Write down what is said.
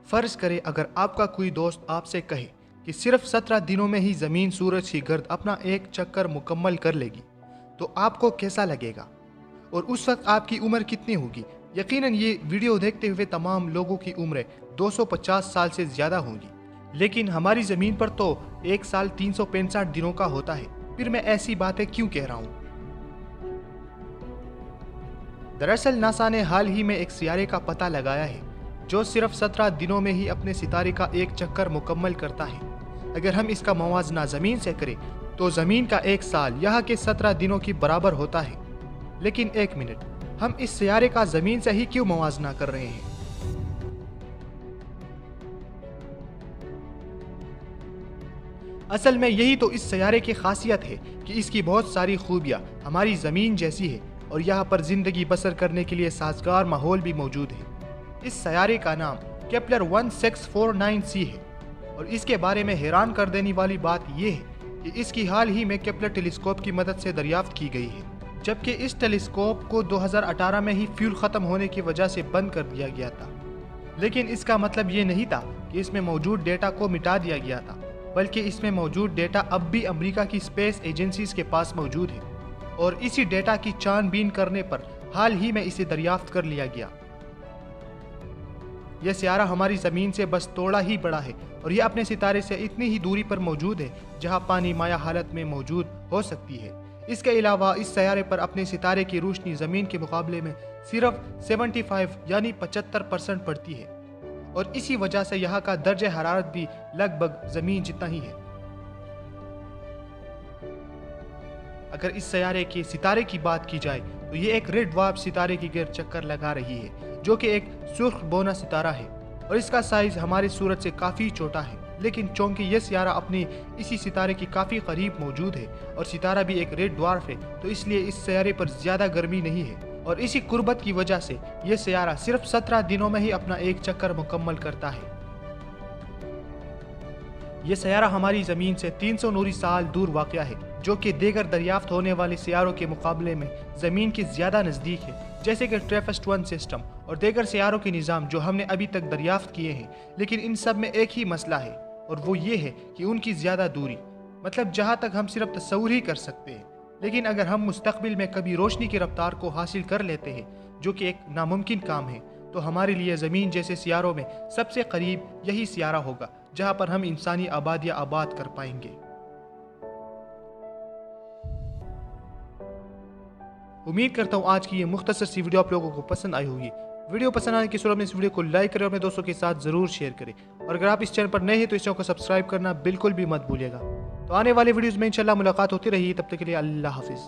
فرض کرے اگر آپ کا کوئی دوست آپ سے کہے کہ صرف 17 دنوں میں ہی زمین سورج کی گرد اپنا ایک چکر مکمل کر لے گی تو آپ کو کیسا لگے گا؟ اور اس وقت آپ کی عمر کتنی ہوگی؟ یقیناً یہ ویڈیو دیکھتے ہوئے تمام لوگوں کی عمریں 250 سال سے زیادہ ہوں گی، لیکن ہماری زمین پر تو ایک سال 365 دنوں کا ہوتا ہے۔ پھر میں ایسی باتیں کیوں کہہ رہا ہوں؟ دراصل ناسا نے حال ہی میں ایک سیارے کا پتہ لگایا ہے جو صرف 17 دنوں میں ہی اپنے ستارے کا ایک چکر مکمل کرتا ہے۔ اگر ہم اس کا موازنہ زمین سے کریں تو زمین کا ایک سال یہاں کے 17 دنوں کی برابر ہوتا ہے۔ لیکن ایک منٹ، ہم اس سیارے کا زمین سے ہی کیوں موازنہ کر رہے ہیں؟ اصل میں یہی تو اس سیارے کی خاصیت ہے کہ اس کی بہت ساری خوبیاں ہماری زمین جیسی ہے اور یہاں پر زندگی بسر کرنے کے لیے سازگار ماحول بھی موجود ہے۔ اس سیارے کا نام کیپلر 1649c ہے اور اس کے بارے میں حیران کر دینے والی بات یہ ہے کہ اس کی حال ہی میں کیپلر ٹیلیسکوپ کی مدد سے دریافت کی گئی ہے، جبکہ اس ٹیلیسکوپ کو 2018 میں ہی فیول ختم ہونے کی وجہ سے بند کر دیا گیا تھا۔ لیکن اس کا مطلب یہ نہیں تھا کہ اس میں موجود ڈیٹا کو مٹا دیا گیا تھا، بلکہ اس میں موجود ڈیٹا اب بھی امریکہ کی اسپیس ایجنسیز کے پاس موجود ہے اور اسی ڈیٹا کی چھان بین کرنے پر حال ہی میں اسے دریافت کر لیا گیا۔ یہ سیارہ ہماری زمین سے بس تھوڑا ہی بڑا ہے اور یہ اپنے ستارے سے اتنی ہی دوری پر موجود ہے جہاں پانی مائع حالت میں موجود ہو سکتی ہے۔ اس کے علاوہ اس سیارے پر اپنے ستارے کی روشنی زمین کے مقابلے میں صرف 75% پڑتی ہے اور اسی وجہ سے یہاں کا درجہ حرارت بھی لگ بھگ زمین جتنا ہی ہے۔ اگر اس سیارے کے ستارے کی بات کی جائے تو یہ ایک ریڈ ڈوارف ستارے کی گرد چکر لگا رہی ہے جو کہ ایک سرخ بونا ستارہ ہے اور اس کا سائز ہمارے سورج سے کافی چھوٹا ہے، لیکن چونکہ یہ سیارہ اپنے اسی ستارے کی کافی قریب موجود ہے اور ستارہ بھی ایک ریڈ ڈوارف ہے تو اس لیے اس سیارے پر زیادہ گرمی نہیں ہے اور اسی قربت کی وجہ سے یہ سیارہ صرف 17 دنوں میں ہی اپنا ایک چکر مکمل کرتا ہے۔ یہ سیارہ ہماری زمین سے 300 نوری سال دور واقع ہے جو کہ دیگر دریافت ہونے والے سیاروں کے مقابلے میں زمین کے زیادہ نزدیک ہے، جیسے کہ TRAPPIST-1 سسٹم اور دیگر سیاروں کے نظام جو ہم نے ابھی تک دریافت کیے ہیں۔ لیکن ان سب میں ایک ہی مسئلہ ہے اور وہ یہ ہے کہ ان کی زیادہ دوری، مطلب جہاں تک ہم صرف تصور ہی کر سکتے ہیں۔ لیکن اگر ہم مستقبل میں کبھی روشنی کی رفتار کو حاصل کر لیتے ہیں جو کہ ایک ناممکن کام ہے، تو ہمارے لیے زمین جیسے سیاروں میں سب سے قریب یہی سیارہ ہوگا جہاں پر ہم انسانی آبادیاں آباد کر پائیں گے۔ امید کرتا ہوں آج کی یہ مختصر سی ویڈیو آپ لوگوں کو پسند آئی ہوگی۔ ویڈیو پسند آنے کی صورت میں اس ویڈیو کو لائک کریں اور اپنے دوستوں کے ساتھ ضرور شیئر کریں، اور اگر آپ اس چینل پر نئے ہیں تو اس چینل کو سبسکرائب کرنا بالکل بھی مت بھولیے گا۔ تو آنے والے ویڈیوز میں انشاءاللہ ملاقات ہوتی رہی، تب تک کے لیے اللہ حافظ۔